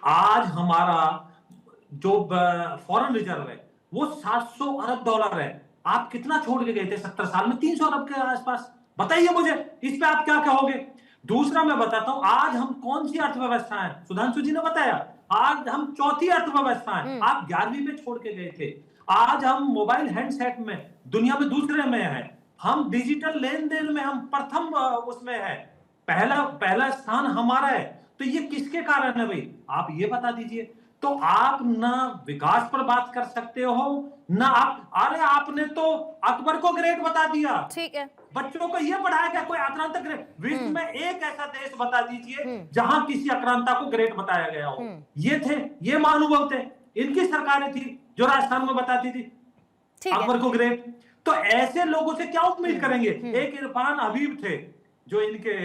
आज हमारा जो फॉरेन रिजर्व है वो 700 अरब डॉलर है। आप कितना छोड़ के गए थे 70 साल में? 300 अरब के आसपास। बताइए मुझे, इस पे आप क्या कहोगे? दूसरा मैं बताता हूं, आज हम कौन सी अर्थव्यवस्था है, सुधांशु जी ने बताया, आज हम चौथी अर्थव्यवस्था है। आप 11वीं में छोड़ के गए थे। आज हम मोबाइल हैंडसेट में दुनिया में दूसरे में है। हम डिजिटल लेन देन में हम प्रथम उसमें है। पहला पहला स्थान हमारा है। तो ये किसके कारण है भाई? आप ये बता दीजिए। तो आप ना विकास पर बात कर सकते हो ना आप। अरे आपने तो अकबर को ग्रेट बता दिया। ठीक है, बच्चों को यह पढ़ाया गया कोई आक्रांता ग्रेट? विश्व में एक ऐसा देश बता दीजिए जहां किसी आक्रांता को ग्रेट बताया गया हो। ये थे, ये महानुभव थे, इनकी सरकारें थी जो राजस्थान में बताती थी अकबर को ग्रेट। तो ऐसे लोगों से क्या उम्मीद करेंगे? एक इरफान हबीब थे जो इनके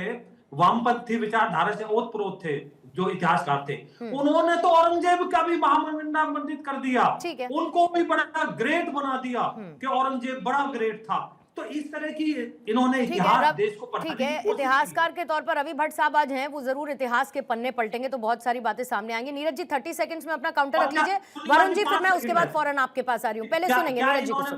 वामपंथी विचारधारा से ओतप्रोत थे, जो इतिहासकार थे। उन्होंने तो औरंगजेब का भी महामंडित कर दिया, उनको भी बड़ा ग्रेट बना दिया कि औरंगजेब बड़ा ग्रेट था। तो इस तरह की इन्होंने इतिहास देश को पढ़ाने की कोशिश की। इतिहासकार के तौर पर रवि भट्ट साहब आज हैं, वो जरूर इतिहास के पन्ने पलटेंगे तो बहुत सारी बातें सामने आएंगी। नीरज जी 30 सेकंड्स में अपना काउंटर रख लीजिए। वरुण जी, फिर मैं उसके बाद फौरन आपके पास आ रही हूँ। पहले सुनेंगे नीरज जी को,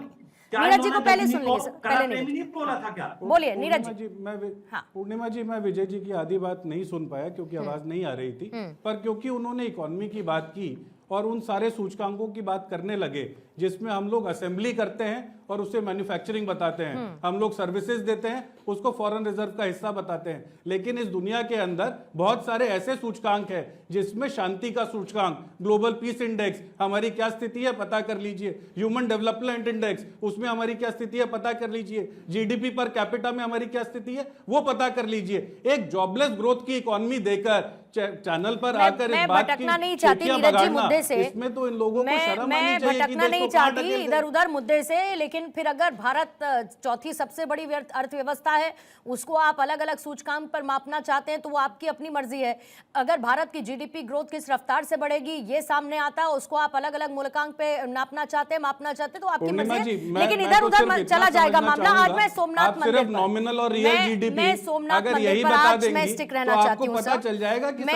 नीरज जी को पहले सुन लीजिए। पहले नहीं बोला था क्या? बोलिए नीरज जी। पूर्णिमा जी, मैं विजय जी की आधी बात नहीं सुन पाया क्योंकि आवाज नहीं आ रही थी, पर क्योंकि उन्होंने इकोनॉमी की बात की और उन सारे सूचकांकों की बात करने लगे जिसमें हम लोग असेंबली करते हैं और उसे मैन्युफैक्चरिंग बताते हैं, हम लोग सर्विसेज देते हैं, उसको फॉरेन रिजर्व का हिस्सा बताते हैं। लेकिन इस दुनिया के अंदर बहुत सारे ऐसे सूचकांक हैं जिसमें शांति का सूचकांक, ग्लोबल पीस इंडेक्स, हमारी क्या स्थिति है पता कर लीजिए, ह्यूमन डेवलपमेंट इंडेक्स, उसमें हमारी क्या स्थिति है पता कर लीजिए, जीडीपी पर कैपिटा में हमारी क्या स्थिति है वो पता कर लीजिए। एक जॉबलेस ग्रोथ की इकोनॉमी देकर चैनल पर आकर इस बात की नहीं चाहती नीरज जी मुद्दे से, इसमें तो इन लोगों को शर्म आनी चाहिए कि भटकना नहीं चाहती इधर उधर मुद्दे से। लेकिन फिर अगर भारत चौथी सबसे बड़ी अर्थव्यवस्था है, उसको आप अलग अलग सूचकांक पर मापना चाहते हैं तो वो आपकी अपनी मर्जी है। अगर भारत की जीडीपी ग्रोथ किस रफ्तार से बढ़ेगी ये सामने आता है, उसको आप अलग अलग मूल्यांक पे नापना चाहते हैं, मापना चाहते हैं तो आपकी मर्जी है। लेकिन इधर उधर चला जाएगा मामला। आज मैं सोमनाथ मंदिर नॉमिनल और रियल जीडीपी, मैं सोमनाथ मंदिर पर आज मैं स्टिक रहना चाहती हूँ। पता चल जाएगा कि मैं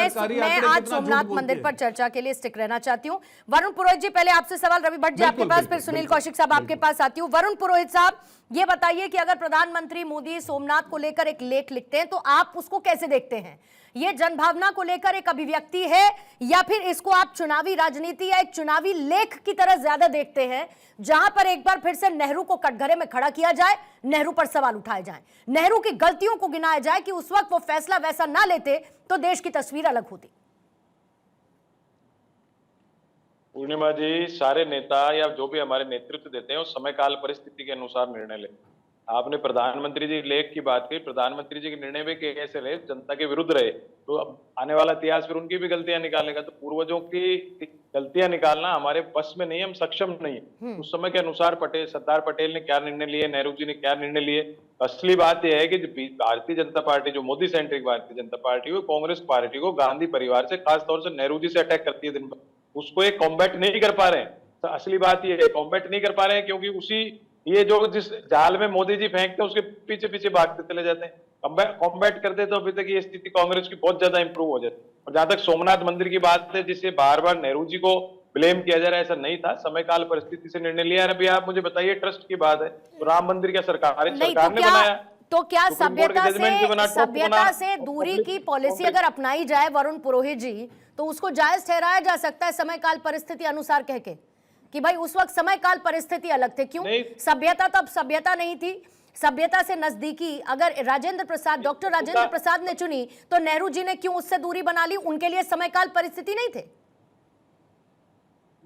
आज सोमनाथ मंदिर पर चर्चा के लिए स्टिक रहना चाहती हूँ। वरुण पुरोहित जी, पहले आपसे सवाल, रवि भट्ट जी आपके पास, फिर सुनील कौशिक साहब आपके पास आती हूँ। वरुण पुरोहित साहब, ये बताइए कि अगर प्रधानमंत्री मोदी सोमनाथ को लेकर एक लेख लिखते हैं तो आप उसको कैसे देखते हैं? ये जनभावना को लेकर एक अभिव्यक्ति है या फिर इसको आप चुनावी राजनीति या एक चुनावी लेख की तरह ज्यादा देखते हैं, जहां पर एक बार फिर से नेहरू को कटघरे में खड़ा किया जाए, नेहरू पर सवाल उठाए जाएं, नेहरू की गलतियों को गिनाया जाए कि उस वक्त वो फैसला वैसा ना लेते तो देश की तस्वीर अलग होती? पूर्णिमा जी, सारे नेता या जो भी हमारे नेतृत्व देते हैं वो समय काल परिस्थिति के अनुसार निर्णय लेते हैं। आपने प्रधानमंत्री जी लेख की बात की, प्रधानमंत्री जी के निर्णय में कैसे रहे, जनता के विरुद्ध रहे, तो अब आने वाला इतिहास फिर उनकी भी गलतियां निकालेगा। तो पूर्वजों की गलतियां निकालना हमारे बस में नहीं, हम सक्षम नहीं है। उस समय के अनुसार सरदार पटेल ने क्या निर्णय लिए, नेहरू जी ने क्या निर्णय लिए। असली बात यह है कि भारतीय जनता पार्टी, जो मोदी सेंट्रिक भारतीय जनता पार्टी, वो कांग्रेस पार्टी को गांधी परिवार से, खासतौर से नेहरू जी से अटैक करती है दिन भर, उसको एक कॉम्बैट नहीं कर पा रहे हैं। तो असली बात ये है, कॉम्बैट नहीं कर पा रहे हैं क्योंकि उसी ये जो जिस जाल में मोदी जी फेंकते हैं उसके पीछे पीछे भागते चले जाते हैं। कॉम्बैट करते तो अभी तक ये स्थिति कांग्रेस की बहुत ज्यादा इंप्रूव हो जाती। और जहां तक सोमनाथ मंदिर की बात है, जिसे बार बार नेहरू जी को ब्लेम किया जा रहा है, ऐसा नहीं था, समय काल परिस्थिति से निर्णय लिया है। अभी आप मुझे बताइए, ट्रस्ट की बात है तो राम मंदिर क्या सरकार ने बनाया? तो क्या सभ्यता से दूरी की पॉलिसी अगर अपनाई जाए वरुण पुरोहित जी, तो उसको जायज ठहराया जा सकता है समय काल परिस्थिति अनुसार कह के कि भाई उस वक्त समय काल परिस्थिति अलग थे? क्यों? सभ्यता तब सभ्यता नहीं थी, सभ्यता से नजदीकी अगर डॉक्टर राजेंद्र प्रसाद ने चुनी तो नेहरू जी ने क्यों उससे दूरी बना ली? उनके लिए समय काल परिस्थिति नहीं थे?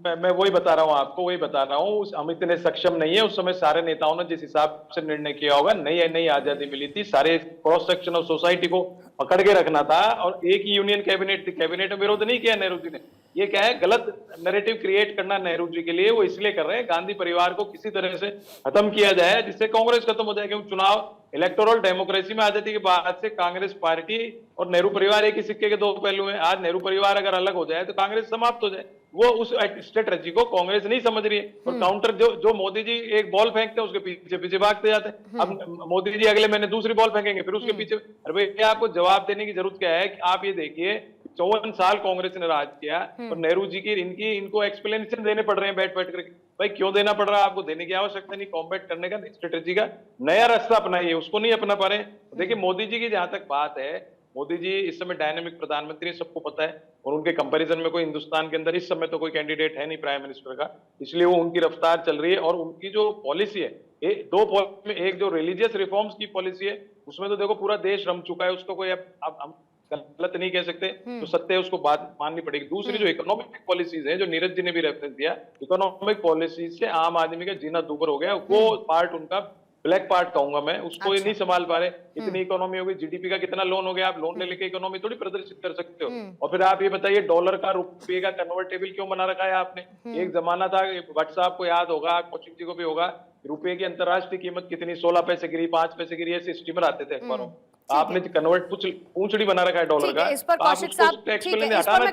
मैं वही बता रहा हूँ आपको, वही बता रहा हूँ, हम इतने सक्षम नहीं है। उस समय सारे नेताओं ने जिस हिसाब से निर्णय किया होगा, नई आजादी मिली थी, सारे क्रॉस सेक्शन ऑफ सोसाइटी को पकड़ के रखना था और एक ही यूनियन कैबिनेट थी। कैबिनेट में विरोध नहीं किया नेहरू जी ने। ये क्या है, गलत नैरेटिव क्रिएट करना नेहरू जी के लिए, वो इसलिए कर रहे हैं गांधी परिवार को किसी तरह से खत्म किया जाए जिससे कांग्रेस खत्म हो जाए। क्योंकि चुनाव इलेक्टोरल डेमोक्रेसी में आजादी के बाद से कांग्रेस पार्टी और नेहरू परिवार एक ही सिक्के के दो पहलू हैं। आज नेहरू परिवार अगर अलग हो जाए तो कांग्रेस समाप्त हो जाए। वो उस स्ट्रेटजी को कांग्रेस नहीं समझ रही है और काउंटर जो मोदी जी एक बॉल फेंकते हैं उसके पीछे पीछे भागते जाते हैं। अब मोदी जी अगले महीने दूसरी बॉल फेंकेंगे, फिर उसके पीछे। अरे भाई, आपको जवाब देने की जरूरत क्या है कि आप ये देखिए, 54 साल कांग्रेस ने राज किया और नेहरू जी की इनको एक्सप्लेनेशन देने पड़ रहे हैं बैठ बैठ करके। भाई क्यों देना पड़ रहा है आपको? देने की आवश्यकता नहीं। कॉम्बैट करने का स्ट्रेटेजी का नया रास्ता अपनाइए, उसको नहीं अपना पा रहे। देखिए मोदी जी की जहां तक बात है, मोदी जी इस समय डायनेमिक प्रधानमंत्री, सबको पता है, और उनके कंपैरिजन में कोई हिंदुस्तान के अंदर इस समय तो कोई कैंडिडेट है नहीं प्राइम मिनिस्टर का, इसलिए वो उनकी रफ्तार चल रही है। और उनकी जो पॉलिसी है, दो पॉलिसी में, एक जो रिलीजियस रिफॉर्म्स की पॉलिसी है उसमें तो देखो पूरा देश रम चुका है, उसको कोई अब हम गलत नहीं कह सकते, तो सत्य है, उसको बात माननी पड़ेगी। दूसरी जो इकोनॉमिक पॉलिसीज है, जो नीरज जी ने भी रेफरेंस दिया, इकोनॉमिक पॉलिसीज से आम आदमी का जीना दूभर हो गया। वो पार्ट उनका ब्लैक पार्ट कहूंगा मैं, उसको ये नहीं संभाल पा रहे। इतनी इकोनॉमी हो गई, जीडीपी का कितना लोन हो गया, आप लोन ले लेके इकोनॉमी थोड़ी प्रदर्शित कर सकते हो। और फिर आप ये बताइए डॉलर का रुपये का कन्वर्टेबल क्यों बना रखा है आपने? एक जमाना था, व्हाट्सएप को याद होगा, कौशिक जी को भी होगा, रुपये की अंतरराष्ट्रीय कीमत कितनी 16 पैसे गिरी, 5 पैसे गिरी, ऐसे स्टीमर आते थे अखबारों। आपने कन्वर्ट पूंछड़ी बना रखा है डॉलर का। इस पर कौशिक साहब, ठीक है, इस पर मैं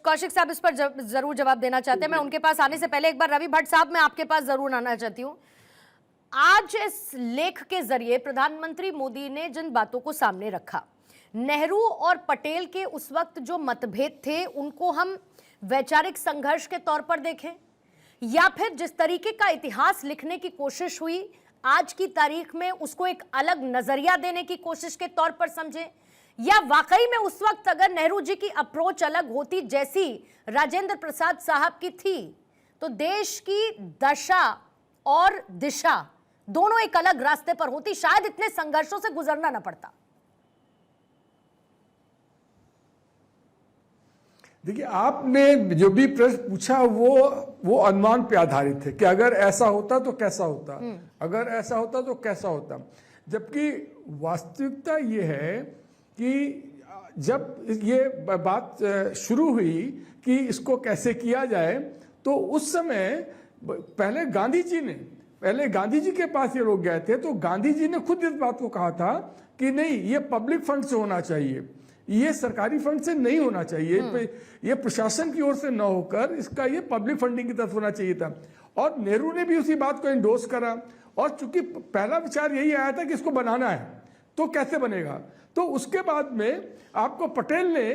कौशिक साहब इस पर जरूर जवाब देना चाहते हैं। मैं उनके पास आने से पहले एक बार रवि भट्ट साहब, मैं आपके पास जरूर आना चाहती हूँ। आज इस लेख के जरिए प्रधानमंत्री मोदी ने जिन बातों को सामने रखा, नेहरू और पटेल के उस वक्त जो मतभेद थे उनको हम वैचारिक संघर्ष के तौर पर देखें, या फिर जिस तरीके का इतिहास लिखने की कोशिश हुई आज की तारीख में उसको एक अलग नजरिया देने की कोशिश के तौर पर समझें, या वाकई में उस वक्त अगर नेहरू जी की अप्रोच अलग होती जैसी राजेंद्र प्रसाद साहब की थी तो देश की दशा और दिशा दोनों एक अलग रास्ते पर होती, शायद इतने संघर्षों से गुजरना न पड़ता। देखिए, आपने जो भी प्रश्न पूछा वो अनुमान पे आधारित है कि अगर ऐसा होता तो कैसा होता, अगर ऐसा होता तो कैसा होता। जबकि वास्तविकता ये है कि जब ये बात शुरू हुई कि इसको कैसे किया जाए, तो उस समय पहले गांधी जी के पास ये लोग गए थे, तो गांधी जी ने खुद इस बात को कहा था कि नहीं, ये पब्लिक फंड से होना चाहिए, ये सरकारी फंड से नहीं होना चाहिए, ये प्रशासन की ओर से न होकर इसका ये पब्लिक फंडिंग की तरफ होना चाहिए था। और नेहरू ने भी उसी बात को इंडोर्स करा। और चूंकि पहला विचार यही आया था कि इसको बनाना है, तो कैसे बनेगा, तो उसके बाद में आपको पटेल ने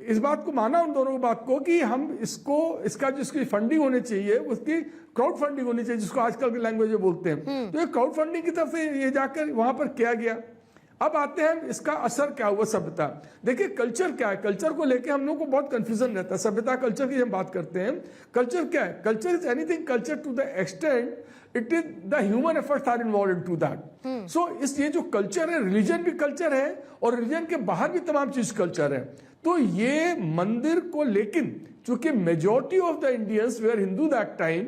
इस बात को माना, उन दोनों बात को, कि हम इसका जिसकी फंडिंग होनी चाहिए उसकी क्राउड फंडिंग होनी चाहिए, जिसको आजकल की लैंग्वेज में बोलते हैं। तो ये क्राउड फंडिंग की तरफ से ये जाकर वहां पर किया गया। अब आते हैं इसका असर क्या हुआ सभ्यता। देखिए कल्चर क्या है, कल्चर को लेके हम लोग को बहुत कंफ्यूजन रहता है। सभ्यता कल्चर की हम बात करते हैं, कल्चर क्या है? Culture is anything culture to the extent it is the human efforts are involve in to that. So इस ये जो कल्चर है, रिलीजन भी कल्चर है और रिलीजन के बाहर भी तमाम चीज कल्चर है। तो ये मंदिर को, लेकिन चूंकि majority of the Indians were Hindu that time,